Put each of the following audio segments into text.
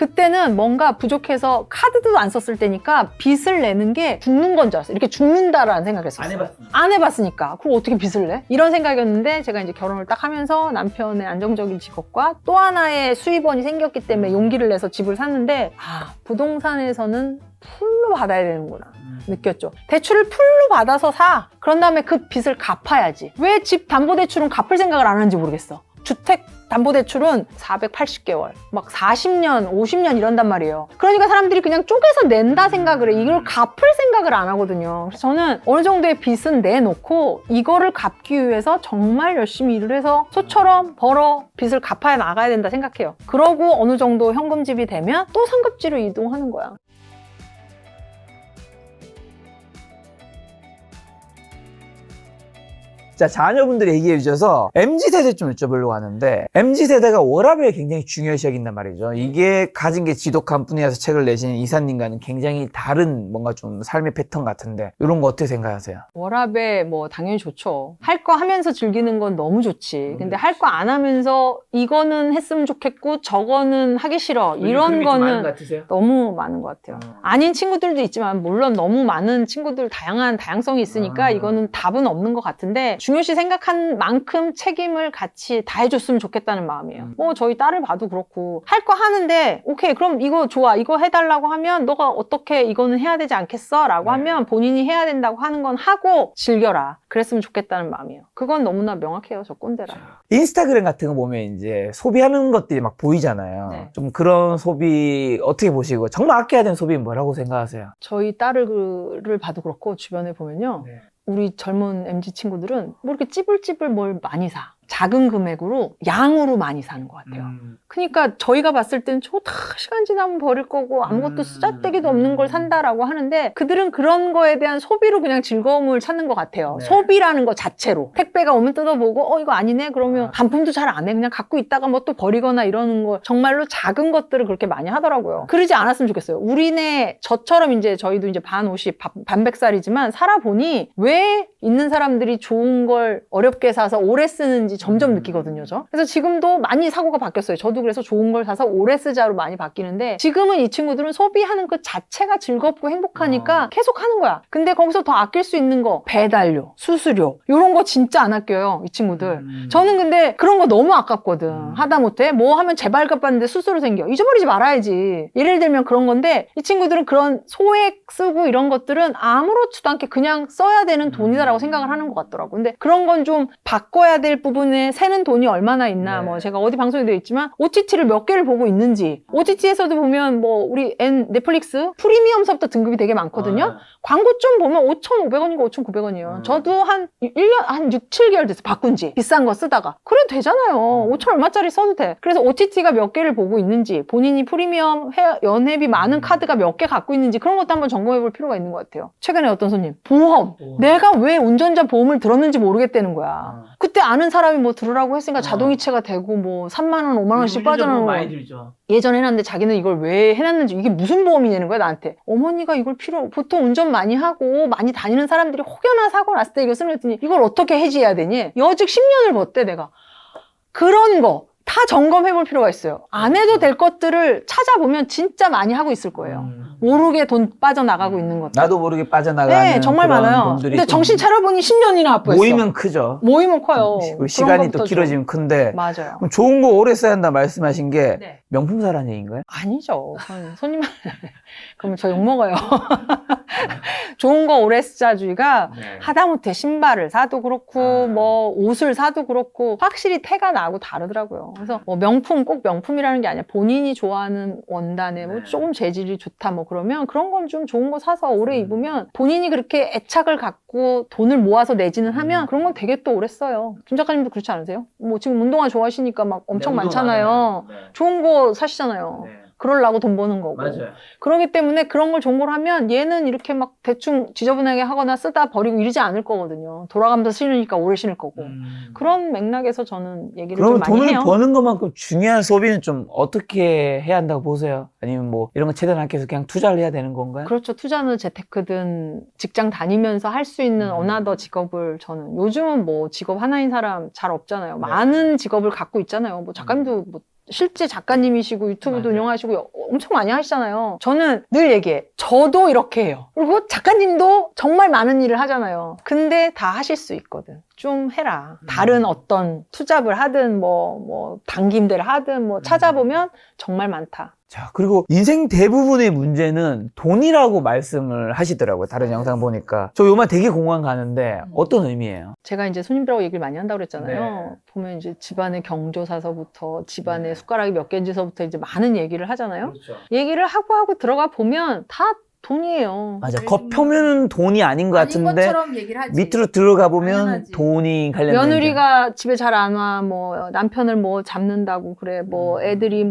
그때는 뭔가 부족해서 카드도 안 썼을 때니까 빚을 내는 게 죽는 건 줄 알았어요. 이렇게 죽는다라는 생각했었어요. 안 해봤으니까. 그럼 어떻게 빚을 내? 이런 생각이었는데 제가 이제 결혼을 딱 하면서 남편의 안정적인 직업과 또 하나의 수입원이 생겼기 때문에 용기를 내서 집을 샀는데 부동산에서는 풀로 받아야 되는구나 느꼈죠. 대출을 풀로 받아서 사. 그런 다음에 그 빚을 갚아야지. 왜 집 담보대출은 갚을 생각을 안 하는지 모르겠어. 주택 담보대출은 480개월, 막 40년, 50년 이런단 말이에요. 그러니까 사람들이 그냥 쪼개서 낸다 생각을 해. 이걸 갚을 생각을 안 하거든요. 그래서 저는 어느 정도의 빚은 내놓고 이거를 갚기 위해서 정말 열심히 일을 해서 소처럼 벌어 빚을 갚아 나가야 된다 생각해요. 그러고 어느 정도 현금집이 되면 또 상급지로 이동하는 거야. 자, 자녀분들이 얘기해 주셔서 MZ세대 좀 여쭤보려고 하는데 MZ세대가 워라밸을 굉장히 중요시 여긴단 말이죠. 이게 가진 게 지독한 분야에서 책을 내신 이사님과는 굉장히 다른 뭔가 좀 삶의 패턴 같은데 이런 거 어떻게 생각하세요? 워라밸 뭐 당연히 좋죠. 할 거 하면서 즐기는 건 너무 좋지. 근데 할 거 안 하면서 이거는 했으면 좋겠고 저거는 하기 싫어. 이런 거는 너무 많은 것 같아요. 아닌 친구들도 있지만 물론 너무 많은 친구들 다양한 다양성이 있으니까 이거는 답은 없는 것 같은데 중요시 생각한 만큼 책임을 같이 다 해줬으면 좋겠다는 마음이에요. 뭐 저희 딸을 봐도 그렇고 할 거 하는데 오케이 그럼 이거 좋아 이거 해달라고 하면 너가 어떻게 이거는 해야 되지 않겠어? 라고 하면 본인이 해야 된다고 하는 건 하고 즐겨라. 그랬으면 좋겠다는 마음이에요. 그건 너무나 명확해요. 저 꼰대라. 인스타그램 같은 거 보면 이제 소비하는 것들이 막 보이잖아요. 네. 좀 그런 소비 어떻게 보시고 정말 아껴야 되는 소비는 뭐라고 생각하세요? 저희 딸을 봐도 그렇고 주변에 보면요. 우리 젊은 MZ 친구들은 뭐 이렇게 찌불찌불 뭘 많이 사. 작은 금액으로 양으로 많이 사는 것 같아요. 그러니까 저희가 봤을 때는 저 다 시간 지나면 버릴 거고 아무것도 쓰잘데기도 없는 걸 산다라고 하는데 그들은 그런 거에 대한 소비로 그냥 즐거움을 찾는 것 같아요. 네. 소비라는 거 자체로. 택배가 오면 뜯어보고 이거 아니네? 그러면 반품도 잘 안 해. 그냥 갖고 있다가 뭐 또 버리거나 이러는 거 정말로 작은 것들을 그렇게 많이 하더라고요. 그러지 않았으면 좋겠어요. 우리네 저처럼 이제 저희도 이제 반 50, 반 100살이지만 살아보니 왜 있는 사람들이 좋은 걸 어렵게 사서 오래 쓰는지 점점 느끼거든요, 저. 그래서 지금도 많이 사고가 바뀌었어요. 저도 그래서 좋은 걸 사서 오래 쓰자로 많이 바뀌는데 지금은 이 친구들은 소비하는 그 자체가 즐겁고 행복하니까 계속 하는 거야. 근데 거기서 더 아낄 수 있는 거 배달료, 수수료 이런 거 진짜 안 아껴요, 이 친구들. 저는 근데 그런 거 너무 아깝거든. 하다못해 뭐 하면 재발급받는데 수수료 생겨. 잊어버리지 말아야지. 예를 들면 그런 건데 이 친구들은 그런 소액 쓰고 이런 것들은 아무렇지도 않게 그냥 써야 되는 돈이다라고 생각을 하는 것 같더라고. 근데 그런 건 좀 바꿔야 될 부분에 새는 돈이 얼마나 있나. 뭐 제가 어디 방송에 되어 있지만 OTT를 몇 개를 보고 있는지. OTT에서도 보면 뭐 우리 넷플릭스 프리미엄서부터 등급이 되게 많거든요. 광고 좀 보면 5,500원인가 5,900원이에요. 저도 한 1년, 한 6, 7개월 됐어요. 바꾼 지. 비싼 거 쓰다가. 그래도 되잖아요. 5,000 얼마짜리 써도 돼. 그래서 OTT가 몇 개를 보고 있는지, 본인이 프리미엄 연회비 많은 카드가 몇 개 갖고 있는지 그런 것도 한번 점검해 볼 필요가 있는 것 같아요. 최근에 어떤 손님, 보험. 내가 왜 운전자 보험을 들었는지 모르겠다는 거야. 그때 아는 사람이 뭐 들으라고 했으니까 자동이체가 되고 뭐 3만 원, 5만 원씩 빠져나오는 거. 많이 들죠. 예전에 해놨는데 자기는 이걸 왜 해놨는지 이게 무슨 보험이냐는 거야 나한테. 어머니가 이걸 보통 운전 많이 하고 많이 다니는 사람들이 혹여나 사고 났을 때 이거 쓰는 거 했더니 이걸 어떻게 해지해야 되니? 여직 10년을 벗대 내가. 그런 거 다 점검해 볼 필요가 있어요. 안 해도 될 것들을 찾아보면 진짜 많이 하고 있을 거예요. 모르게 돈 빠져나가고 있는 것들. 나도 모르게 빠져나가는 네, 정말 그런 많아요. 분들이 근데 좀 정신 차려보니 10년이나 압부했어. 모이면 크죠. 모이면 커요. 그리고 시간이 또 길어지면 큰데 맞아요. 그럼 좋은 거 오래 써야 한다 말씀하신 게 네. 명품 사라는 얘기인가요? 아니죠. 손님 그러면 저 욕먹어요. 좋은 거 오래 쓰자주의가 하다못해 신발을 사도 그렇고 뭐 옷을 사도 그렇고 확실히 태가 나고 다르더라고요. 그래서 뭐 명품 꼭 명품이라는 게 아니라 본인이 좋아하는 원단에 뭐 조금 재질이 좋다 뭐 그러면 그런 건 좀 좋은 거 사서 오래 입으면 본인이 그렇게 애착을 갖고 돈을 모아서 내지는 하면 그런 건 되게 또 오래 써요. 김 작가님도 그렇지 않으세요? 뭐 지금 운동화 좋아하시니까 막 엄청 많잖아요. 좋은 거 사시잖아요. 그러려고 돈 버는 거고. 맞아요. 그렇기 때문에 그런 걸 종고를 하면 얘는 이렇게 막 대충 지저분하게 하거나 쓰다 버리고 이러지 않을 거거든요. 돌아가면서 신으니까 오래 신을 거고. 그런 맥락에서 저는 얘기를 좀 그러면 많이 돈을 해요. 버는 것만큼 중요한 소비는 좀 어떻게 해야 한다고 보세요? 아니면 뭐 이런 거 최대한 아껴서 그냥 투자를 해야 되는 건가요? 그렇죠. 투자는 재테크든 직장 다니면서 할 수 있는 어나더 직업을 저는 요즘은 뭐 직업 하나인 사람 잘 없잖아요. 많은 직업을 갖고 있잖아요. 뭐 작가님도 뭐 실제 작가님이시고 유튜브도 맞아요. 운영하시고 엄청 많이 하시잖아요. 저는 늘 얘기해. 저도 이렇게 해요. 그리고 작가님도 정말 많은 일을 하잖아요. 근데 다 하실 수 있거든. 좀 해라. 다른 어떤 투잡을 하든 뭐 당김대를 하든 뭐 찾아보면 정말 많다. 자, 그리고 인생 대부분의 문제는 돈이라고 말씀을 하시더라고요. 다른 영상 보니까. 저 요 말 되게 공감 가는데 어떤 의미예요? 제가 이제 손님들하고 얘기를 많이 한다고 그랬잖아요. 네. 보면 이제 집안의 경조사서부터 집안의 숟가락이 몇 개인지서부터 이제 많은 얘기를 하잖아요. 그렇죠. 얘기를 하고 들어가 보면 다 돈이에요. 맞아. 겉표면은 돈이 아닌 것 같은데 얘기를 하지. 밑으로 들어가 보면 당연하지. 돈이 관련된 며느리가 집에 잘 안 와, 뭐, 남편을 뭐 잡는다고 그래, 뭐, 애들이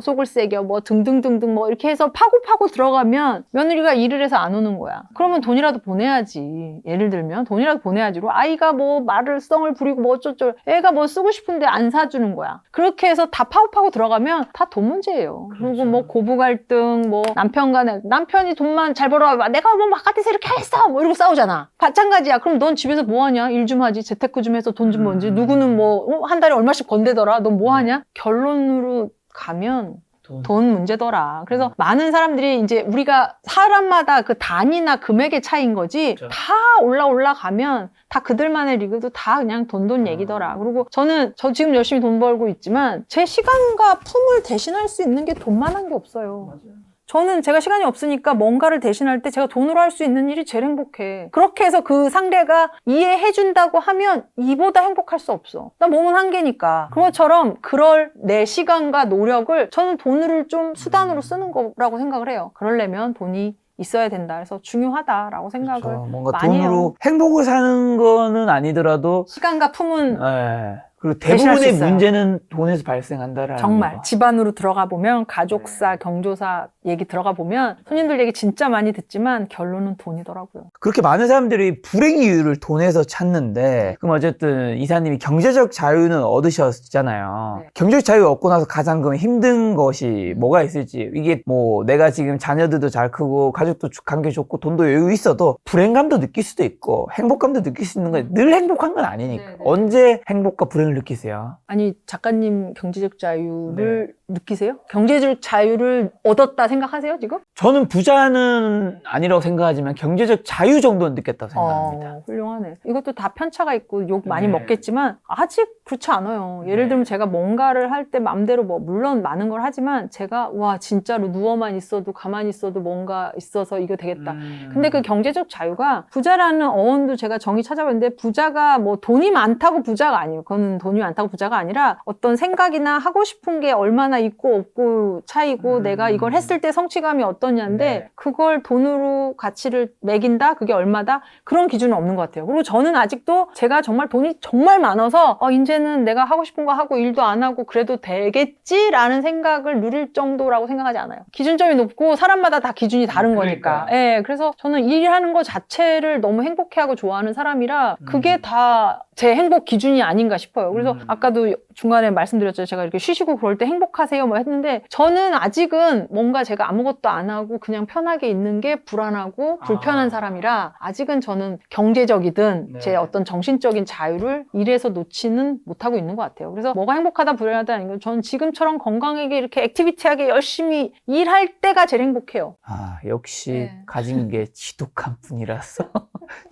속을 새겨, 뭐, 등등등등, 뭐, 이렇게 해서 파고 들어가면 며느리가 일을 해서 안 오는 거야. 그러면 돈이라도 보내야지. 예를 들면, 돈이라도 보내야지. 아이가 뭐, 말을 썽을 부리고 뭐 어쩌고, 애가 뭐 쓰고 싶은데 안 사주는 거야. 그렇게 해서 다 파고 들어가면 다 돈 문제예요. 그리고 뭐, 고부 갈등, 뭐, 남편 간에, 남편이 돈만 잘 벌어와. 내가 뭐 바깥에서 이렇게 했어! 뭐 이러고 싸우잖아. 마찬가지야. 그럼 넌 집에서 뭐 하냐? 일 좀 하지. 재테크 좀 해서 돈 좀 벌지. 누구는 뭐, 한 달에 얼마씩 건대더라. 넌 뭐 하냐? 결론으로 가면 돈 문제더라. 그래서 많은 사람들이 이제 우리가 사람마다 그 단위나 금액의 차이인 거지 그렇죠. 다 올라가면 다 그들만의 리그도 다 그냥 돈 얘기더라. 그리고 저 지금 열심히 돈 벌고 있지만 제 시간과 품을 대신할 수 있는 게 돈만한 게 없어요. 맞아요. 저는 제가 시간이 없으니까 뭔가를 대신할 때 제가 돈으로 할 수 있는 일이 제일 행복해. 그렇게 해서 그 상대가 이해해준다고 하면 이보다 행복할 수 없어. 나 몸은 한계니까. 그런 것처럼 그럴 내 시간과 노력을 저는 돈을 좀 수단으로 쓰는 거라고 생각을 해요. 그러려면 돈이 있어야 된다. 그래서 중요하다라고 생각을 그렇죠. 뭔가 많이 돈으로 해요. 행복을 사는 거는 아니더라도 시간과 품은 예. 그리고 대신할 수 대부분의 있어요. 문제는 돈에서 발생한다라는 정말 거. 집안으로 들어가 보면 가족사, 경조사 얘기 들어가 보면 손님들 얘기 진짜 많이 듣지만 결론은 돈이더라고요. 그렇게 많은 사람들이 불행 이유를 돈에서 찾는데 그럼 어쨌든 이사님이 경제적 자유는 얻으셨잖아요. 네. 경제적 자유 얻고 나서 가장 그 힘든 것이 뭐가 있을지 이게 뭐 내가 지금 자녀들도 잘 크고 가족도 관계 좋고 돈도 여유 있어도 불행감도 느낄 수도 있고 행복감도 느낄 수 있는 건 늘 행복한 건 아니니까 네, 네. 언제 행복과 불행을 느끼세요? 아니 작가님 경제적 자유를 느끼세요? 경제적 자유를 얻었다 생각하세요 지금? 저는 부자는 아니라고 생각하지만 경제적 자유 정도는 느꼈다고 생각합니다. 훌륭하네. 이것도 다 편차가 있고 욕 많이 네. 먹겠지만 아직 그렇지 않아요. 예를 들면 제가 뭔가를 할 때 맘대로 뭐 물론 많은 걸 하지만 제가 와 진짜로 누워만 있어도 가만히 있어도 뭔가 있어서 이거 되겠다. 근데 그 경제적 자유가 부자라는 어원도 제가 정의 찾아봤는데 부자가 뭐 돈이 많다고 부자가 아니에요. 그건 돈이 많다고 부자가 아니라 어떤 생각이나 하고 싶은 게 얼마나 있고 없고 차이고 내가 이걸 했을 때 성취감이 어떠냐인데 네. 그걸 돈으로 가치를 매긴다? 그게 얼마다? 그런 기준은 없는 것 같아요. 그리고 저는 아직도 제가 정말 돈이 정말 많아서 이제는 내가 하고 싶은 거 하고 일도 안 하고 그래도 되겠지라는 생각을 누릴 정도라고 생각하지 않아요. 기준점이 높고 사람마다 다 기준이 다른 거니까. 예, 그래서 저는 일하는 거 자체를 너무 행복해하고 좋아하는 사람이라 그게 다 제 행복 기준이 아닌가 싶어요. 그래서 아까도 중간에 말씀드렸죠. 제가 이렇게 쉬시고 그럴 때 행복하세요 뭐 했는데 저는 아직은 뭔가 제가 아무것도 안 하고 그냥 편하게 있는 게 불안하고 불편한 사람이라 아직은 저는 경제적이든 네. 제 어떤 정신적인 자유를 일에서 놓지는 못하고 있는 것 같아요. 그래서 뭐가 행복하다 불행하다 아닌 건 저는 지금처럼 건강하게 이렇게 액티비티하게 열심히 일할 때가 제일 행복해요. 아, 역시 네. 가진 게 지독한 분이라서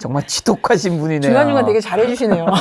정말 지독하신 분이네요. 중간중간 되게 잘해주시네요.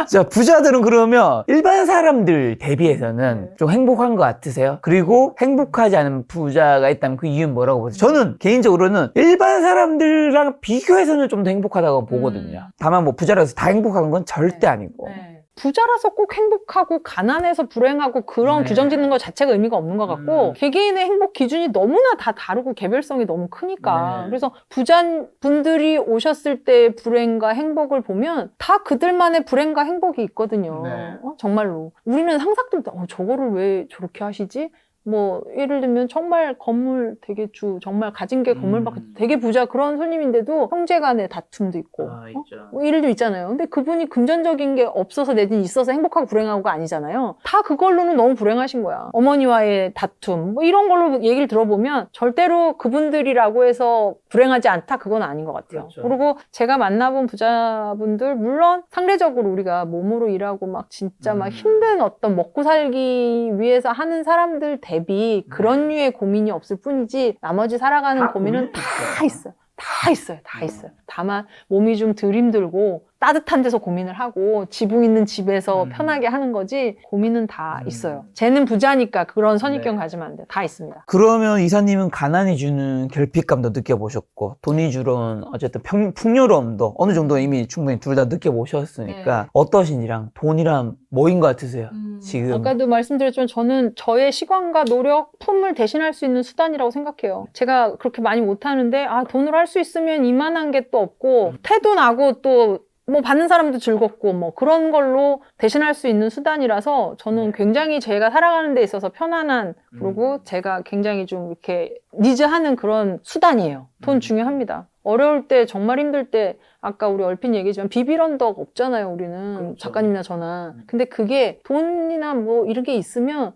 자, 부자들은 그러면 일반 사람들 대비해서는 좀 행복한 것 같으세요? 그리고 행복하지 않은 부자가 있다면 그 이유는 뭐라고 보세요? 저는 개인적으로는 일반 사람들랑 비교해서는 좀 더 행복하다고 보거든요. 다만 뭐 부자라서 다 행복한 건 절대 아니고. 부자라서 꼭 행복하고 가난해서 불행하고 그런 네. 규정 짓는 것 자체가 의미가 없는 것 같고 개개인의 행복 기준이 너무나 다 다르고 개별성이 너무 크니까 네. 그래서 부자분들이 오셨을 때 불행과 행복을 보면 다 그들만의 불행과 행복이 있거든요. 네. 정말로 우리는 상상도 저거를 왜 저렇게 하시지? 뭐 예를 들면 정말 건물 되게 정말 가진 게 건물밖에 되게 부자 그런 손님인데도 형제간의 다툼도 있고 있죠. 뭐 일도 있잖아요. 근데 그분이 금전적인 게 없어서 내진 있어서 행복하고 불행하고가 아니잖아요. 다 그걸로는 너무 불행하신 거야. 어머니와의 다툼 뭐 이런 걸로 얘기를 들어보면 절대로 그분들이라고 해서 불행하지 않다 그건 아닌 것 같아요. 그렇죠. 그리고 제가 만나본 부자분들 물론 상대적으로 우리가 몸으로 일하고 막 진짜 막 힘든 어떤 먹고 살기 위해서 하는 사람들 대비 그런 류의 고민이 없을 뿐이지 나머지 살아가는 고민은 다 있어요. 다 있어요. 다 있어요. 다만 몸이 좀 덜 힘들고 따뜻한 데서 고민을 하고 지붕 있는 집에서 편하게 하는 거지 고민은 다 있어요. 쟤는 부자니까 그런 선입견 가지면 안 돼요. 다 있습니다. 그러면 이사님은 가난이 주는 결핍감도 느껴보셨고 돈이 주는 어쨌든 풍요로움도 어느 정도 이미 충분히 둘 다 느껴보셨으니까 네. 어떠신지랑 돈이랑 뭐인 것 같으세요? 지금 아까도 말씀드렸지만 저는 저의 시간과 노력, 품을 대신할 수 있는 수단이라고 생각해요. 제가 그렇게 많이 못하는데 돈으로 할 수 있으면 이만한 게 또 없고 태도 나고 또 뭐 받는 사람도 즐겁고 뭐 그런 걸로 대신할 수 있는 수단이라서 저는 굉장히 제가 살아가는 데 있어서 편안한 그리고 제가 굉장히 좀 이렇게 니즈하는 그런 수단이에요. 돈 중요합니다. 어려울 때 정말 힘들 때 아까 우리 얼핏 얘기했지만 비빌 언덕 없잖아요. 우리는 그렇죠. 작가님이나 저나 근데 그게 돈이나 뭐 이런 게 있으면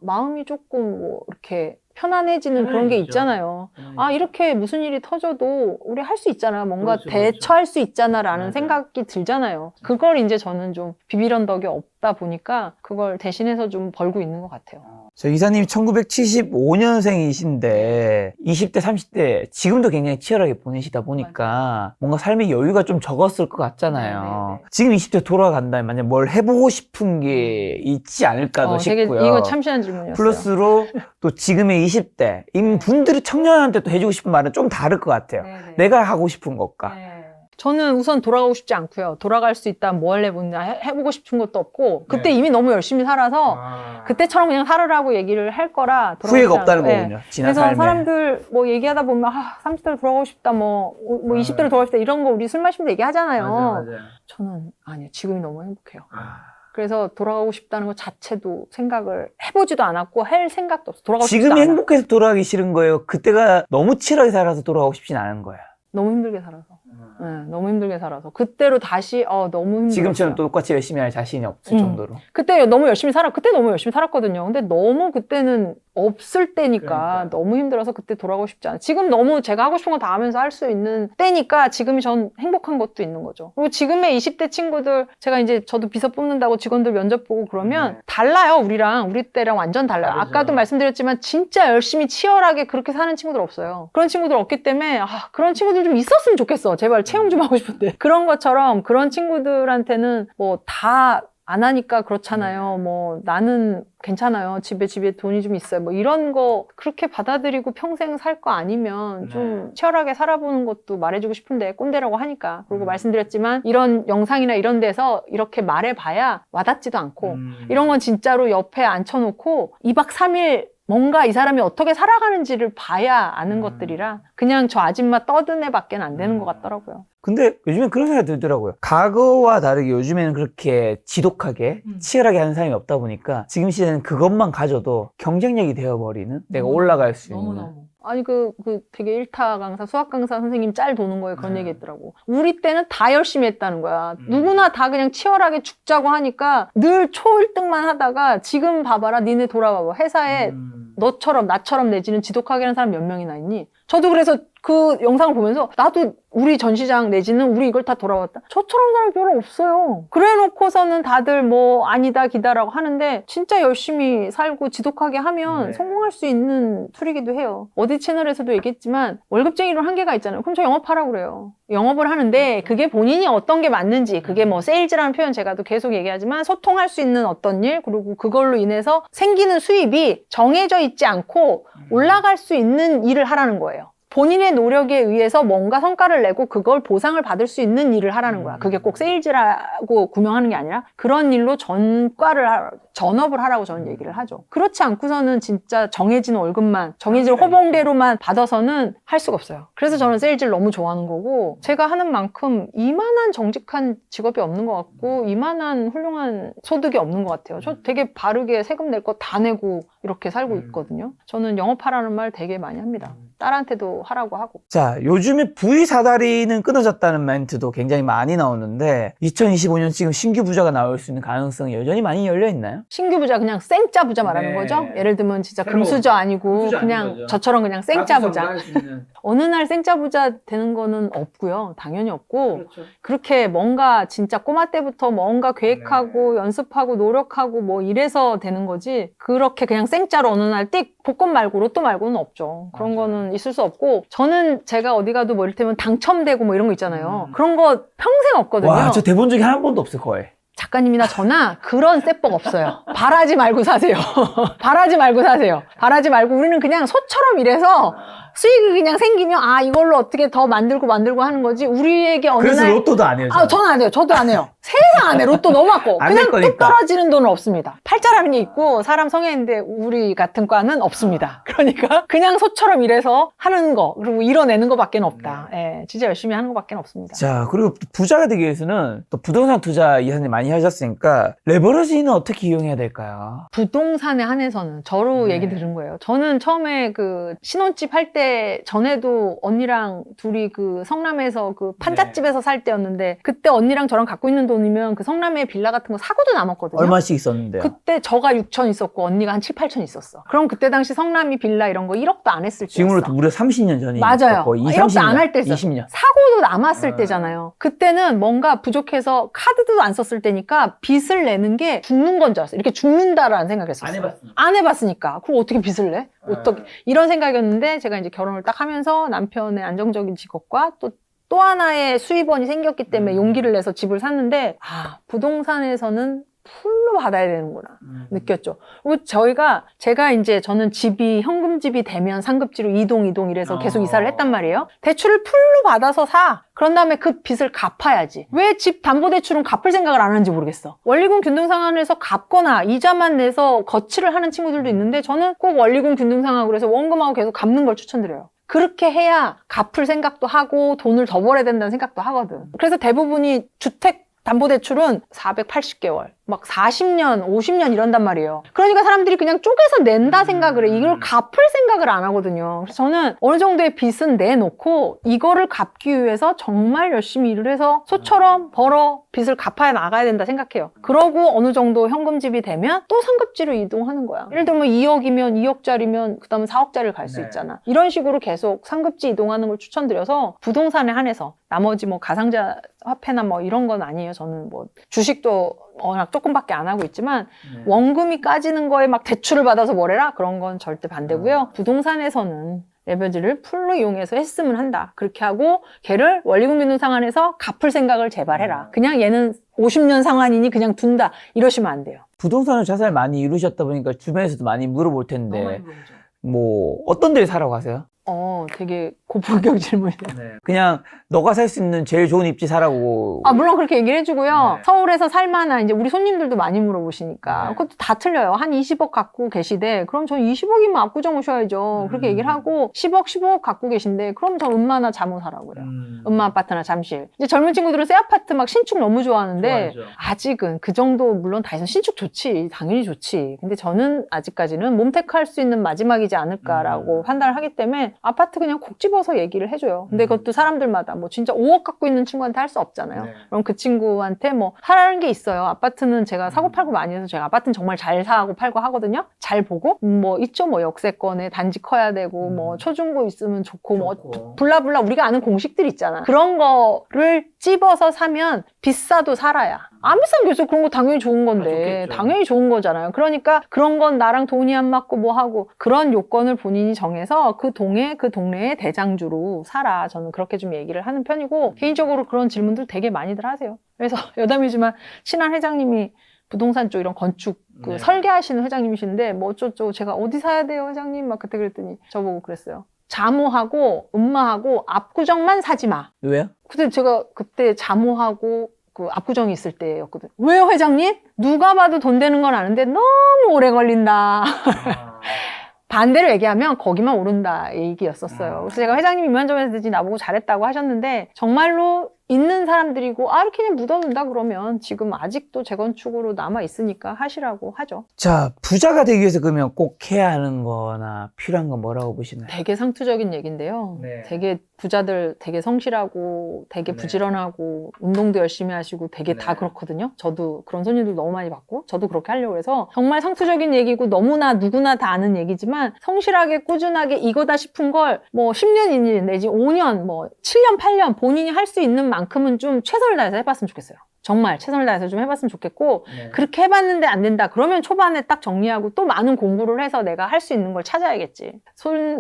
마음이 조금 뭐 이렇게 편안해지는 그런 게 있잖아요. 이렇게 무슨 일이 터져도 우리 할 수 있잖아. 뭔가 그렇죠, 대처할 수 있잖아라는 맞아요. 생각이 들잖아요. 그걸 이제 저는 좀 비빌 언덕이 없다 보니까 그걸 대신해서 좀 벌고 있는 것 같아요. 저 이사님이 1975년생이신데 20대, 30대 지금도 굉장히 치열하게 보내시다 보니까 뭔가 삶의 여유가 좀 적었을 것 같잖아요. 네네네. 지금 20대 돌아간다면 만약 뭘 해보고 싶은 게 있지 않을까도 되게 싶고요. 이거 참신한 질문이었어요. 플러스로 또 지금의 20대 인 분들이 청년한테 또 해주고 싶은 말은 좀 다를 것 같아요. 네네. 내가 하고 싶은 것과. 저는 우선 돌아가고 싶지 않고요. 돌아갈 수 있다면 뭐 할래 뭐냐 해보고 싶은 것도 없고 그때 이미 너무 열심히 살아서 그때처럼 그냥 살으라고 얘기를 할 거라 후회가 없다는 네. 거군요. 지난 그래서 삶에. 사람들 뭐 얘기하다 보면 30대로 돌아가고 싶다 뭐 20대로 돌아가고 싶다 이런 거 우리 술 마시면서 얘기하잖아요. 맞아요. 저는 아니요. 지금이 너무 행복해요. 그래서 돌아가고 싶다는 것 자체도 생각을 해보지도 않았고 할 생각도 없어. 돌아가고 싶지도 지금 않아. 행복해서 돌아가기 싫은 거예요? 그때가 너무 치열하게 살아서 돌아가고 싶진 않은 거예요. 너무 힘들게 살아서. 네, 너무 힘들게 살아서. 그때로 다시 너무 힘들었어요. 지금처럼 똑같이 열심히 할 자신이 없을 정도로. 그때 너무 열심히 살았거든요. 근데 너무 그때는 없을 때니까 그러니까요. 너무 힘들어서 그때 돌아가고 싶지 않아요. 지금 너무 제가 하고 싶은 거 다 하면서 할 수 있는 때니까 지금이 전 행복한 것도 있는 거죠. 그리고 지금의 20대 친구들 제가 이제 저도 비서 뽑는다고 직원들 면접 보고 그러면 달라요. 우리 때랑 완전 달라요. 다르죠. 아까도 말씀드렸지만 진짜 열심히 치열하게 그렇게 사는 친구들 없어요. 그런 친구들 없기 때문에 그런 친구들 좀 있었으면 좋겠어. 제발 채용 좀 하고 싶은데. 그런 것처럼 그런 친구들한테는 뭐 다 안 하니까 그렇잖아요. 뭐 나는 괜찮아요. 집에 돈이 좀 있어요. 뭐 이런 거 그렇게 받아들이고 평생 살 거 아니면 좀 치열하게 살아보는 것도 말해주고 싶은데 꼰대라고 하니까. 그리고 말씀드렸지만 이런 영상이나 이런 데서 이렇게 말해봐야 와닿지도 않고 이런 건 진짜로 옆에 앉혀놓고 2박 3일 뭔가 이 사람이 어떻게 살아가는지를 봐야 아는 것들이라 그냥 저 아줌마 떠든 애밖에 안 되는 것 같더라고요. 근데 요즘엔 그런 생각이 들더라고요. 과거와 다르게 요즘에는 그렇게 지독하게 치열하게 하는 사람이 없다 보니까 지금 시대는 그것만 가져도 경쟁력이 되어버리는 내가 올라갈 수 있는. 아니 되게 일타 강사 수학 강사 선생님 짤 도는 거에 그런 얘기 했더라고. 우리 때는 다 열심히 했다는 거야. 누구나 다 그냥 치열하게 죽자고 하니까 늘 초 1등만 하다가 지금 봐봐라. 니네 돌아봐봐. 회사에 너처럼 나처럼 내지는 지독하게 하는 사람 몇 명이나 있니? 저도 그래서 그 영상을 보면서 나도 우리 전시장 내지는 우리 이걸 다 돌아왔다. 저처럼 사람이 별로 없어요. 그래 놓고서는 다들 뭐 아니다 기다라고 하는데 진짜 열심히 살고 지독하게 하면 성공할 수 있는 툴이기도 해요. 어디 채널에서도 얘기했지만 월급쟁이로 한계가 있잖아요. 그럼 저 영업하라고 그래요. 영업을 하는데 그게 본인이 어떤 게 맞는지 그게 뭐 세일즈라는 표현 제가 또 계속 얘기하지만 소통할 수 있는 어떤 일 그리고 그걸로 인해서 생기는 수입이 정해져 있지 않고 올라갈 수 있는 일을 하라는 거예요. 본인의 노력에 의해서 뭔가 성과를 내고 그걸 보상을 받을 수 있는 일을 하라는 거야. 그게 꼭 세일즈라고 구명하는 게 아니라 그런 일로 전업을 하라고 저는 얘기를 하죠. 그렇지 않고서는 진짜 정해진 월급만, 정해진 호봉대로만 받아서는 할 수가 없어요. 그래서 저는 세일즈를 너무 좋아하는 거고, 제가 하는 만큼 이만한 정직한 직업이 없는 것 같고 이만한 훌륭한 소득이 없는 것 같아요. 저 되게 바르게 세금 낼 거 다 내고 이렇게 살고 있거든요. 저는 영업하라는 말 되게 많이 합니다. 딸한테도 하라고 하고. 자, 요즘에 부의 사다리는 끊어졌다는 멘트도 굉장히 많이 나오는데 2025년 지금 신규 부자가 나올 수 있는 가능성이 여전히 많이 열려 있나요? 신규 부자 그냥 생짜 부자 말하는 네. 거죠? 예를 들면 진짜 새로운 금수저 아니고 금수저 아닌 그냥 거죠. 저처럼 그냥 생짜 부자. 할 수 있는. 어느 날 생짜 부자 되는 거는 없고요. 당연히 없고 그렇죠. 그렇게 뭔가 진짜 꼬마 때부터 뭔가 계획하고 연습하고 노력하고 뭐 이래서 되는 거지, 그렇게 그냥 생짜로 어느 날 띡 복권 말고 로또 말고는 없죠. 그런 맞아요. 거는 있을 수 없고, 저는 제가 어디 가도 뭐 이를테면 당첨되고 뭐 이런 거 있잖아요. 그런 거 평생 없거든요. 와, 저 대본 적이 한 번도 없을 거예요. 작가님이나 저나 그런 세법 없어요. 바라지 말고 사세요. 바라지 말고 사세요. 바라지 말고 우리는 그냥 소처럼 일해서 수익이 그냥 생기면 이걸로 어떻게 더 만들고 하는 거지. 우리에게 어느 그래서 날 로또도 안 해요. 저는 안 해요. 저도 안 해요. 세상 안 해. 로또 너무 아까워. 안될 그냥 뚝 거니까. 떨어지는 돈은 없습니다. 팔자라는 게 있고 사람 성향인데 우리 같은 과는 없습니다. 그러니까 그냥 소처럼 일해서 하는 거, 그리고 이뤄내는 거밖에 없다. 예, 진짜 열심히 하는 거밖에 없습니다. 자, 그리고 부자가 되기 위해서는 또 부동산 투자 이사님 많이 하셨으니까 레버리지는 어떻게 이용해야 될까요? 부동산에 한해서는 저로 네. 얘기 들은 거예요. 저는 처음에 그 신혼집 할 때 전에도 언니랑 둘이 그 성남에서 그 판잣집에서 살 때였는데, 그때 언니랑 저랑 갖고 있는 돈이면 그 성남에 빌라 같은 거 사고도 남았거든요. 얼마씩 있었는데요? 그때 저가 6천 있었고 언니가 한 7, 8천 있었어. 그럼 그때 당시 성남이 빌라 이런 거 1억도 안 했을 때였어. 지금으로 무려 30년 전이 맞아요. 거의 1억도 30년, 안 할 때 있었어. 20년. 사고도 남았을 때잖아요. 그때는 뭔가 부족해서 카드도 안 썼을 때니까 빚을 내는 게 죽는 건 줄 알았어요. 이렇게 죽는다라는 생각했었어요. 안 해봤으니까. 그럼 어떻게 빚을 내? 어떻게? 이런 생각이었는데, 제가 이제 결혼을 딱 하면서 남편의 안정적인 직업과 또 하나의 수입원이 생겼기 때문에 용기를 내서 집을 샀는데, 부동산에서는 풀로 받아야 되는구나 느꼈죠. 그리고 저는 집이 현금집이 되면 상급지로 이동 이래서 계속 이사를 했단 말이에요. 대출을 풀로 받아서 사. 그런 다음에 그 빚을 갚아야지. 왜 집 담보대출은 갚을 생각을 안 하는지 모르겠어. 원리금 균등상환에서 갚거나 이자만 내서 거치를 하는 친구들도 있는데, 저는 꼭 원리금 균등상환 그래서 원금하고 계속 갚는 걸 추천드려요. 그렇게 해야 갚을 생각도 하고 돈을 더 벌어야 된다는 생각도 하거든. 그래서 대부분이 주택 담보대출은 480개월, 막 40년, 50년 이런단 말이에요. 그러니까 사람들이 그냥 쪼개서 낸다 생각을 해. 이걸 갚을 생각을 안 하거든요. 그래서 저는 어느 정도의 빚은 내놓고 이거를 갚기 위해서 정말 열심히 일을 해서 소처럼 벌어 빚을 갚아 나가야 된다 생각해요. 그러고 어느 정도 현금집이 되면 또 상급지로 이동하는 거야. 예를 들면 2억이면 2억짜리면 그 다음에 4억짜리를 갈 수 있잖아. 이런 식으로 계속 상급지 이동하는 걸 추천드려서, 부동산에 한해서 나머지 뭐 가상자 화폐나 뭐 이런 건 아니에요. 저는 뭐 주식도 워낙 조금밖에 안 하고 있지만 원금이 까지는 거에 막 대출을 받아서 뭘 해라? 그런 건 절대 반대고요. 부동산에서는 레버리지를 풀로 이용해서 했으면 한다. 그렇게 하고 걔를 원리금 균등 상환해서 갚을 생각을 제발 해라. 그냥 얘는 50년 상환이니 그냥 둔다. 이러시면 안 돼요. 부동산을 자살 많이 이루셨다 보니까 주변에서도 많이 물어볼 텐데 뭐 어떤 데를 사라고 하세요? 되게 고품격 질문이네요. 그냥 너가 살 수 있는 제일 좋은 입지 사라고. 물론 그렇게 얘기를 해주고요. 네. 서울에서 살만한, 이제 우리 손님들도 많이 물어보시니까. 네. 그것도 다 틀려요. 한 20억 갖고 계시대. 그럼 전 20억이면 압구정 오셔야죠. 그렇게 얘기를 하고, 15억 갖고 계신데, 그럼 전 음마나 잠호 사라고 그래요. 음마 아파트나 잠실. 이제 젊은 친구들은 새 아파트 막 신축 너무 좋아하는데, 좋아하죠. 아직은 그 정도, 물론 다 해서 신축 좋지. 당연히 좋지. 근데 저는 아직까지는 몸택할 수 있는 마지막이지 않을까라고 판단을 하기 때문에 아파트 그냥 콕 집어서 얘기를 해줘요. 근데 그것도 사람들마다 뭐 진짜 5억 갖고 있는 친구한테 할 수 없잖아요. 네. 그럼 그 친구한테 뭐 하라는 게 있어요. 아파트는 제가 사고 팔고 많이 해서, 제가 아파트는 정말 잘 사고 팔고 하거든요. 잘 보고 뭐 있죠. 뭐 역세권에 단지 커야 되고 뭐 초중고 있으면 좋고 뭐 블라블라 우리가 아는 공식들 있잖아. 그런 거를 집어서 사면 비싸도 살아야. 안 비싼 게 있어. 그런 거 당연히 좋은 건데. 좋겠죠. 당연히 좋은 거잖아요. 그러니까 그런 건 나랑 돈이 안 맞고 뭐 하고, 그런 요건을 본인이 정해서 그 동네의 대장주로 살아. 저는 그렇게 좀 얘기를 하는 편이고, 개인적으로 그런 질문들 되게 많이들 하세요. 그래서 여담이지만 친한 회장님이 부동산 쪽 이런 건축 설계하시는 회장님이신데, 뭐 어쩌고 제가 어디 사야 돼요 회장님? 막 그때 그랬더니 저보고 그랬어요. 자모하고 음마하고 압구정만 사지 마. 왜요? 근데 제가 그때 자모하고 그 압구정이 있을 때였거든요. 왜요, 회장님? 누가 봐도 돈 되는 건 아는데 너무 오래 걸린다. 반대로 얘기하면 거기만 오른다 얘기였었어요. 그래서 제가 회장님 이만저만해서지 나보고 잘했다고 하셨는데 정말로 있는 사람들이고 이렇게 그냥 묻어둔다 그러면 지금 아직도 재건축으로 남아있으니까 하시라고 하죠. 자, 부자가 되기 위해서 그러면 꼭 해야 하는 거나 필요한 건 뭐라고 보시나요? 되게 상투적인 얘기인데요. 네. 되게 부자들 되게 성실하고 되게 네. 부지런하고 운동도 열심히 하시고 되게 다 네. 그렇거든요. 저도 그런 손님들 너무 많이 받고 저도 그렇게 하려고 해서 정말 상투적인 얘기고 너무나 누구나 다 아는 얘기지만 성실하게 꾸준하게 이거다 싶은 걸 뭐 10년 내지 5년 뭐 7년 8년 본인이 할 수 있는 만큼은 좀 최선을 다해서 해봤으면 좋겠어요. 정말 최선을 다해서 좀 해봤으면 좋겠고 그렇게 해봤는데 안 된다 그러면 초반에 딱 정리하고 또 많은 공부를 해서 내가 할 수 있는 걸 찾아야겠지.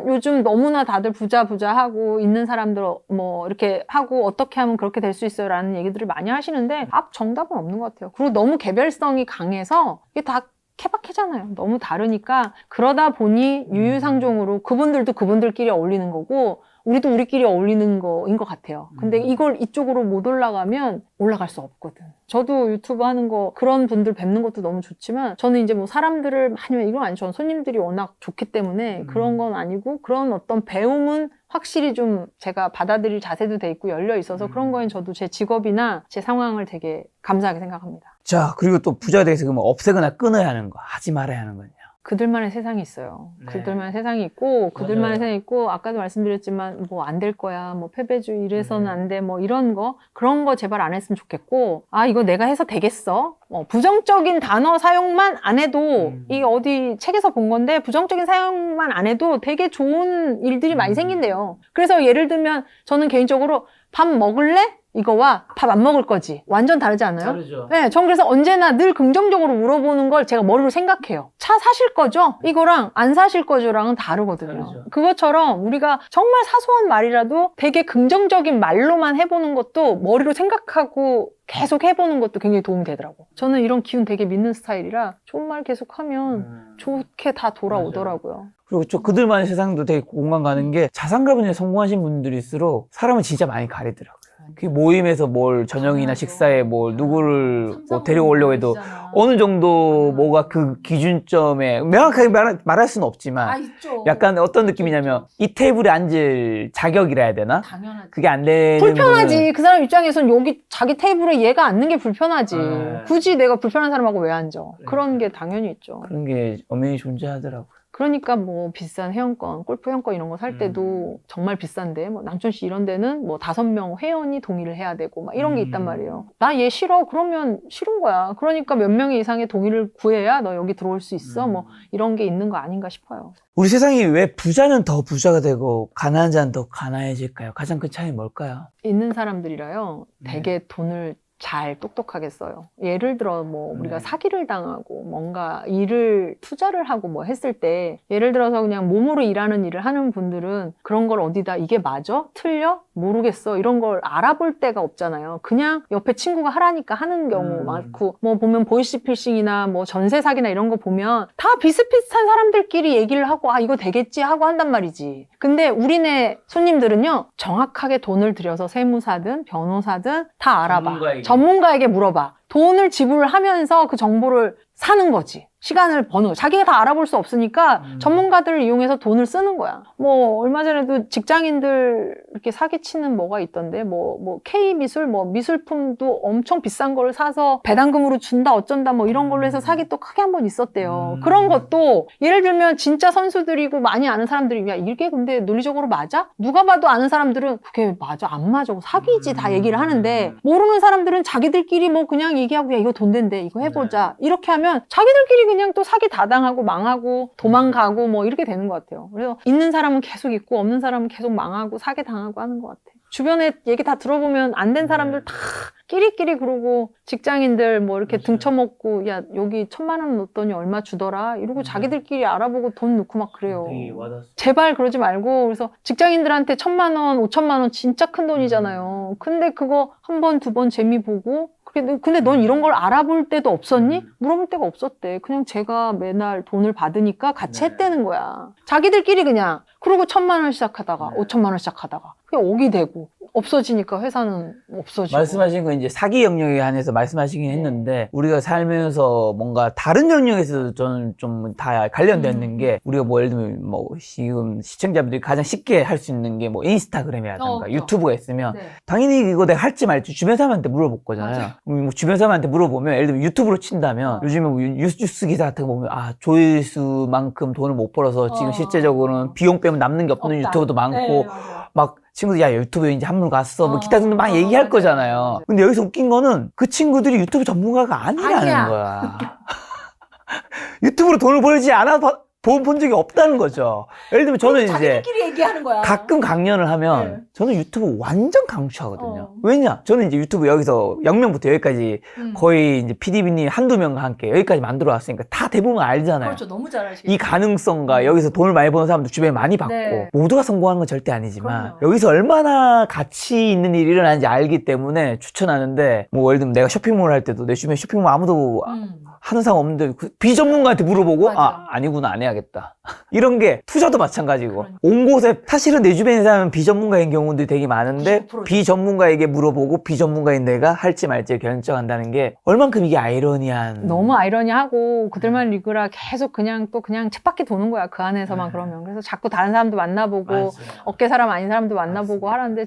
요즘 너무나 다들 부자 하고 있는 사람들 뭐 이렇게 하고 어떻게 하면 그렇게 될 수 있어요 라는 얘기들을 많이 하시는데 정답은 없는 것 같아요. 그리고 너무 개별성이 강해서 이게 다 케바케잖아요. 너무 다르니까 그러다 보니 유유상종으로 그분들도 그분들끼리 어울리는 거고 우리도 우리끼리 어울리는 거인 것 같아요. 근데 이걸 이쪽으로 못 올라가면 올라갈 수 없거든. 저도 유튜브 하는 거 그런 분들 뵙는 것도 너무 좋지만 저는 이제 뭐 사람들을 많이 이건 아니죠. 손님들이 워낙 좋기 때문에 그런 건 아니고 그런 어떤 배움은 확실히 좀 제가 받아들일 자세도 돼 있고 열려 있어서 그런 거엔 저도 제 직업이나 제 상황을 되게 감사하게 생각합니다. 자, 그리고 또 부자가 되기 위해서 그러면 없애거나 끊어야 하는 거, 하지 말아야 하는 거냐? 그들만의 세상이 있어요. 네. 그들만의 세상이 있고 그들만의 맞아요. 세상이 있고 아까도 말씀드렸지만 뭐 안 될 거야 뭐 패배주의 이래서는 네. 안 돼 뭐 이런 거 그런 거 제발 안 했으면 좋겠고 이거 내가 해서 되겠어 부정적인 단어 사용만 안 해도 이 어디 책에서 본 건데 부정적인 사용만 안 해도 되게 좋은 일들이 많이 생긴대요. 그래서 예를 들면 저는 개인적으로 밥 먹을래? 이거와 밥 안 먹을 거지 완전 다르지 않아요? 다르죠. 네, 전 그래서 언제나 늘 긍정적으로 물어보는 걸 제가 머리로 생각해요. 차 사실 거죠? 이거랑 안 사실 거죠랑은 다르거든요. 다르죠. 그것처럼 우리가 정말 사소한 말이라도 되게 긍정적인 말로만 해보는 것도 머리로 생각하고 계속 해보는 것도 굉장히 도움이 되더라고. 저는 이런 기운 되게 믿는 스타일이라 좋은 말 계속하면 좋게 다 돌아오더라고요. 그리고 저 그들만의 세상도 되게 공감 가는 게 자산가분야에 성공하신 분들일수록 사람을 진짜 많이 가리더라고요. 그 모임에서 뭘 저녁이나 식사에 뭘 누구를 뭐 데려오려고 해도 어느 정도 뭐가 그 기준점에 명확하게 말할 수는 없지만 있죠. 약간 어떤 느낌이냐면 이 테이블에 앉을 자격이라 해야 되나? 당연하지. 그게 안 되는 불편하지. 거는 그 사람 입장에선 여기 자기 테이블에 얘가 앉는 게 불편하지. 네. 굳이 내가 불편한 사람하고 왜 앉아. 그런 게 당연히 있죠. 그런 게 엄연히 존재하더라고요. 그러니까 뭐 비싼 회원권, 골프 회원권 이런 거 살 때도 정말 비싼데 뭐 남천시 이런 데는 뭐 5명 회원이 동의를 해야 되고 막 이런 게 있단 말이에요. 나 얘 싫어. 그러면 싫은 거야. 그러니까 몇 명의 이상의 동의를 구해야 너 여기 들어올 수 있어. 뭐 이런 게 있는 거 아닌가 싶어요. 우리 세상이 왜 부자는 더 부자가 되고 가난한 자는 더 가난해질까요? 가장 큰 차이 뭘까요? 있는 사람들이라요. 네. 되게 돈을 잘 똑똑하게 써요. 예를 들어 뭐 우리가 네. 사기를 당하고 뭔가 일을 투자를 하고 뭐 했을 때 예를 들어서 그냥 몸으로 일하는 일을 하는 분들은 그런 걸 어디다 이게 맞아? 틀려? 모르겠어. 이런 걸 알아볼 데가 없잖아요. 그냥 옆에 친구가 하라니까 하는 경우 많고 뭐 보면 보이스피싱이나 뭐 전세 사기나 이런 거 보면 다 비슷비슷한 사람들끼리 얘기를 하고 이거 되겠지 하고 한단 말이지. 근데 우리네 손님들은요. 정확하게 돈을 들여서 세무사든 변호사든 다 알아봐. 전문가에게 물어봐. 돈을 지불하면서 그 정보를 사는 거지. 시간을 버는 자기가 다 알아볼 수 없으니까 전문가들을 이용해서 돈을 쓰는 거야. 뭐 얼마 전에도 직장인들 이렇게 사기치는 뭐가 있던데 뭐 K미술 뭐 미술품도 엄청 비싼 걸 사서 배당금으로 준다 어쩐다 뭐 이런 걸로 해서 사기 또 크게 한 번 있었대요. 그런 것도 예를 들면 진짜 선수들이고 많이 아는 사람들이 야 이게 근데 논리적으로 맞아? 누가 봐도 아는 사람들은 그게 맞아 안 맞아 사기지 다 얘기를 하는데 모르는 사람들은 자기들끼리 뭐 그냥 얘기하고 야 이거 돈 된대 이거 해보자 이렇게 하면 자기들끼리 그냥 또 사기 다 당하고 망하고 도망가고 뭐 이렇게 되는 것 같아요. 그래서 있는 사람은 계속 있고 없는 사람은 계속 망하고 사기 당하고 하는 것 같아요. 주변에 얘기 다 들어보면 안 된 사람들 다 끼리끼리 그러고 직장인들 뭐 이렇게 등쳐먹고 야 여기 1,000만 원 넣었더니 얼마 주더라 이러고 자기들끼리 알아보고 돈 넣고 막 그래요. 제발 그러지 말고 그래서 직장인들한테 1,000만 원, 5,000만 원 진짜 큰 돈이잖아요. 근데 그거 한 번, 두 번 재미 보고 근데 넌 이런 걸 알아볼 때도 없었니? 물어볼 때가 없었대. 그냥 제가 매날 돈을 받으니까 같이 했다는 거야. 자기들끼리 그냥 그리고 1,000만 원 시작하다가 5천만 원 시작하다가 그게 억이 되고 없어지니까 회사는 없어지고. 말씀하신 건 이제 사기 영역에 한해서 말씀하시긴 했는데 우리가 살면서 뭔가 다른 영역에서도 저는 좀 다 관련되는 게 우리가 뭐 예를 들면 뭐 지금 시청자분들이 가장 쉽게 할 수 있는 게 뭐 인스타그램이라든가 그렇죠. 유튜브가 있으면 네. 당연히 이거 내가 할지 말지 주변 사람한테 물어볼 거잖아요. 맞아요. 뭐 주변 사람한테 물어보면 예를 들면 유튜브로 친다면 요즘에 뭐 뉴스 기사 같은 거 보면 아 조회수만큼 돈을 못 벌어서 지금 실제적으로는 비용 빼면 남는 게 없는 없다. 유튜버도 많고 네, 맞아요. 막 친구들 야 유튜브에 이제 한물 갔어 뭐 기타 등등 막 맞아요. 얘기할 맞아요. 거잖아요. 맞아요. 근데 여기서 웃긴 거는 그 친구들이 유튜브 전문가가 아니라는 아니야. 거야. 유튜브로 돈을 벌지 않아 본 적이 없다는 거죠. 예를 들면 저는 이제 자기들끼리 얘기하는 거야. 가끔 강연을 하면 네. 저는 유튜브 완전 강추하거든요. 왜냐? 저는 이제 유튜브 여기서 0명부터 여기까지 거의 이제 PDB님 한두 명과 함께 여기까지 만들어 왔으니까 다 대부분 알잖아요. 그렇죠. 너무 잘하시죠. 이 가능성과 여기서 돈을 많이 버는 사람들 주변에 많이 봤고 네. 모두가 성공하는 건 절대 아니지만 그럼요. 여기서 얼마나 가치 있는 일이 일어나는지 알기 때문에 추천하는데 뭐 예를 들면 내가 쇼핑몰 할 때도 내 주변에 쇼핑몰 아무도 하는 사람 없는데 그 비전문가한테 물어보고 맞아. 아니구나 안 해야겠다 이런 게 투자도 마찬가지고 그러니까. 온 곳에 사실은 내 주변에 사람은 비전문가인 경우도 되게 많은데 99%죠. 비전문가에게 물어보고 비전문가인 내가 할지 말지 결정한다는 게 얼만큼 이게 아이러니한 너무 아이러니하고 그들만 리그라 계속 그냥 또 그냥 쳇바퀴 도는 거야. 그 안에서만 그러면. 그래서 자꾸 다른 사람도 만나보고 맞아요. 업계 사람 아닌 사람도 만나보고 하라는데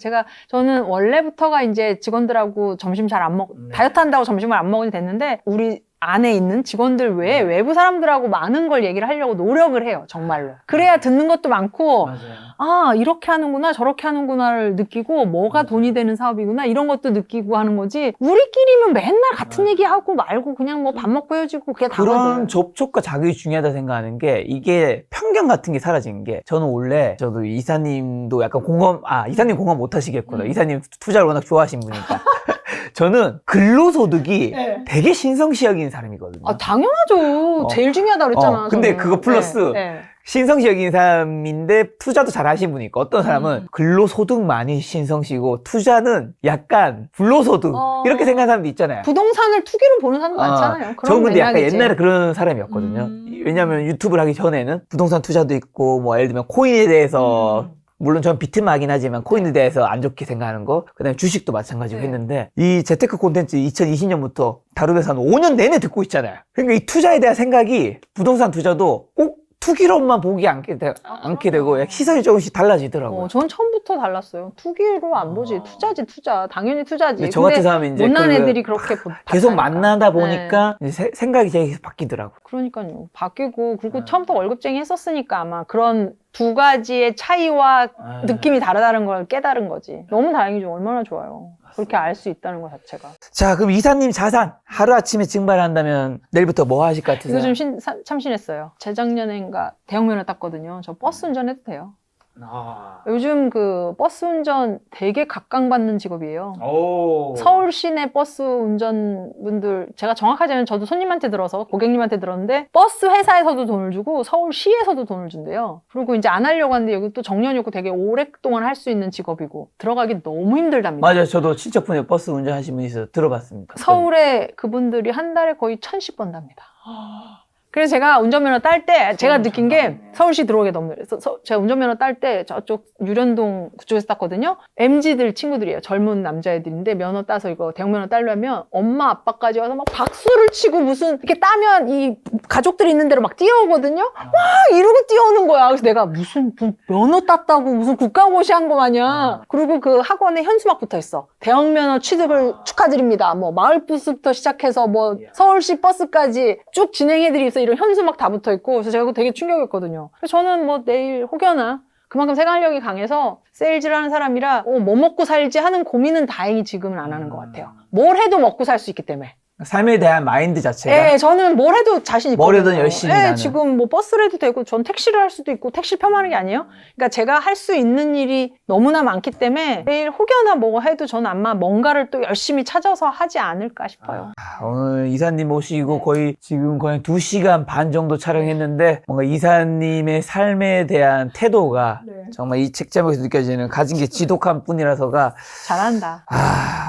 저는 원래부터가 이제 직원들하고 점심 잘 안 다이어트 한다고 점심을 안 먹으니 됐는데 우리 안에 있는 직원들 외에 외부 사람들하고 많은 걸 얘기를 하려고 노력을 해요. 정말로. 그래야 듣는 것도 많고 맞아요. 아 이렇게 하는구나 저렇게 하는구나를 느끼고 뭐가 돈이 되는 사업이구나 이런 것도 느끼고 하는 거지 우리끼리면 맨날 같은 얘기하고 말고 그냥 뭐 밥 먹고 헤어지고 그게 그런 다거든. 접촉과 자극이 중요하다 생각하는 게 이게 편견 같은 게 사라지는 게 저는 원래 저도 이사님도 약간 이사님 공감 못 하시겠구나. 이사님 투자를 워낙 좋아하시는 분이니까. 저는 근로소득이 네. 되게 신성시 여기는 사람이거든요. 아 당연하죠. 제일 중요하다 그랬잖아. 근데 저는. 그거 플러스 네. 신성시 여기는 사람인데 투자도 잘 하시는 분이니까 어떤 사람은 근로소득만이 신성시고 투자는 약간 불로소득 이렇게 생각하는 사람도 있잖아요. 부동산을 투기로 보는 사람도 많잖아요. 그런 저는 근데 약간 맥락이지. 옛날에 그런 사람이었거든요. 왜냐면 유튜브를 하기 전에는 부동산 투자도 있고 뭐 예를 들면 코인에 대해서 물론 저는 비트마긴 하지만 코인에 대해서 안 좋게 생각하는 거 그다음에 주식도 마찬가지고 네. 했는데 이 재테크 콘텐츠 2020년부터 다루면서 한 5년 내내 듣고 있잖아요. 그러니까 이 투자에 대한 생각이 부동산 투자도 꼭 투기로만 보기 않게 되고 시선이 조금씩 달라지더라고요. 전 처음부터 달랐어요. 투기로 안 보지. 투자지 투자. 당연히 투자지. 근데 저 같은 사람이 이제 못난 그 애들이 그렇게 계속 봤다니까. 만나다 네. 보니까 이제 생각이 계속 바뀌더라고요. 그러니까요. 바뀌고 그리고 처음부터 월급쟁이 했었으니까 아마 그런 두 가지의 차이와 느낌이 다르다는 걸 깨달은 거지. 너무 다행이죠. 얼마나 좋아요. 그렇게 알 수 있다는 것 자체가. 자, 그럼 이사님 자산 하루아침에 증발한다면 내일부터 뭐 하실 것 같으세요? 이거 좀 참신했어요. 재작년인가 대형면허 땄거든요. 저 버스 운전해도 돼요. 요즘 그 버스 운전 되게 각광받는 직업이에요. 서울 시내 버스 운전분들 제가 정확하자면 저도 손님한테 들어서 고객님한테 들었는데 버스 회사에서도 돈을 주고 서울시에서도 돈을 준대요. 그리고 이제 안 하려고 하는데 여기 또 정년이 없고 되게 오랫동안 할 수 있는 직업이고 들어가기 너무 힘들답니다. 맞아요. 저도 친척분이 버스 운전하신 분이 있어서 들어봤습니다. 서울에 그분들이 한 달에 거의 1,000씩 번답니다. 그래서 제가 운전면허 딸 때 제가 느낀 게 서울시 들어오게 너무 그래서 제가 운전면허 딸 때 저쪽 유련동 그쪽에서 땄거든요. MZ들 친구들이에요. 젊은 남자애들인데 면허 따서 이거 대형면허 따려면 엄마 아빠까지 와서 막 박수를 치고 무슨 이렇게 따면 이 가족들이 있는 대로 막 뛰어오거든요. 막 이러고 뛰어오는 거야. 그래서 내가 무슨 면허 땄다고 무슨 국가고시한 거 마냥. 그리고 그 학원에 현수막 붙어 있어. 대형면허 취득을 축하드립니다. 뭐 마을버스부터 시작해서 뭐 서울시 버스까지 쭉 진행해드리기 위해서 이런 현수막 다 붙어 있고 그래서 제가 그거 되게 충격이었거든요. 그래서 저는 뭐 내일 혹여나 그만큼 생활력이 강해서 세일즈를 하는 사람이라 뭐 먹고 살지 하는 고민은 다행히 지금은 안 하는 것 같아요. 뭘 해도 먹고 살 수 있기 때문에. 삶에 대한 마인드 자체가 네, 저는 뭘 해도 자신 있거든요. 뭐래든 열심히 네, 나는. 지금 뭐 버스를 해도 되고 전 택시를 할 수도 있고 택시 폄하하는 게 아니에요. 그러니까 제가 할 수 있는 일이 너무나 많기 때문에 내일 혹여나 뭐 해도 저는 아마 뭔가를 또 열심히 찾아서 하지 않을까 싶어요. 오늘 이사님 모시고 거의 지금 거의 2시간 반 정도 촬영했는데 뭔가 이사님의 삶에 대한 태도가 정말 이 책 제목에서 느껴지는 가진 게 지독한 뿐이라서가 잘한다.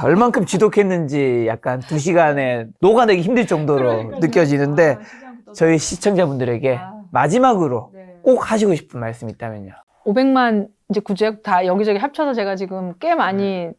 얼만큼 지독했는지 약간 2시간에 녹아내기 힘들 정도로 느껴지는데 저희 시청자분들에게 마지막으로 꼭 하시고 싶은 말씀 있다면요. 500만 이제 구제역 다 여기저기 합쳐서 제가 지금 꽤 많이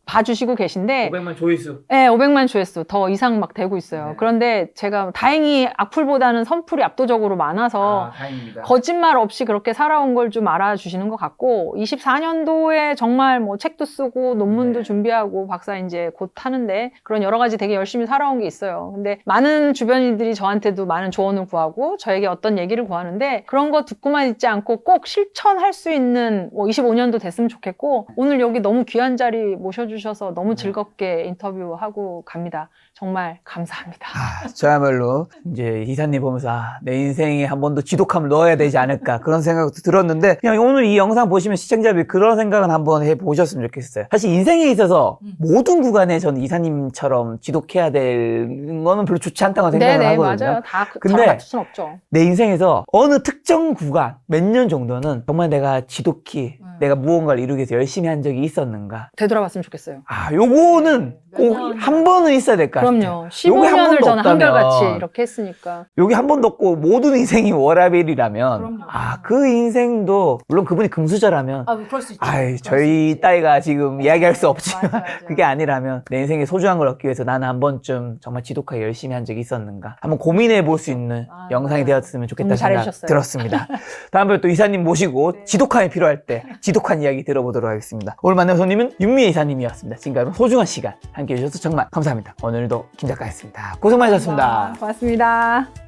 봐주시고 계신데 500만 조회수. 네, 500만 조회수 더 이상 막 되고 있어요. 네. 그런데 제가 다행히 악플보다는 선플이 압도적으로 많아서 다행입니다. 거짓말 없이 그렇게 살아온 걸 좀 알아주시는 것 같고 24년도에 정말 뭐 책도 쓰고 논문도 네. 준비하고 박사 이제 곧 하는데 그런 여러 가지 되게 열심히 살아온 게 있어요. 근데 많은 주변인들이 저한테도 많은 조언을 구하고 저에게 어떤 얘기를 구하는데 그런 거 듣고만 있지 않고 꼭 실천할 수 있는 뭐 25년도 됐으면 좋겠고 오늘 여기 너무 귀한 자리 모셔주셔서 너무 즐겁게 인터뷰하고 갑니다. 정말 감사합니다. 저야말로 이제 이사님 보면서 내 인생에 한 번 더 지독함을 넣어야 되지 않을까 그런 생각도 들었는데 그냥 오늘 이 영상 보시면 시청자분이 그런 생각은 한번 해보셨으면 좋겠어요. 사실 인생에 있어서 모든 구간에 저는 이사님처럼 지독해야 되는 거는 별로 좋지 않다고 생각을 네네 하거든요. 맞아요. 다 근데 저랑 같을 순 없죠. 내 인생에서 어느 특정 구간 몇 년 정도는 정말 내가 지독히 내가 무언가를 이루기 위해서 열심히 한 적이 있었는가 되돌아봤으면 좋겠어요. 요거는 꼭 한 번은 있어야 될 것 같아요. 그럼요. 요게 한 15년을 번도 저는 없다면 한결같이 이렇게 했으니까. 여기 한 번도 없고 모든 인생이 워라벨이라면 그럼요. 그 인생도 물론 그분이 금수저라면 그럴 수 있죠. 저희 딸과 지금 이야기할 수 없지만 맞아요. 그게 아니라면 내 인생에 소중한 걸 얻기 위해서 나는 한 번쯤 정말 지독하게 열심히 한 적이 있었는가 한번 고민해 볼 수 있는 영상이 맞아요. 되었으면 좋겠다 너무 생각 잘해주셨어요. 들었습니다. 다음번에 또 이사님 모시고 지독함이 필요할 때 지독한 이야기 들어보도록 하겠습니다. 오늘 만난 손님은 윤미애 이사님이었습니다. 지금까지 소중한 시간 함께 해주셔서 정말 감사합니다. 오늘도 김 작가였습니다. 고생 많으셨습니다. 고맙습니다.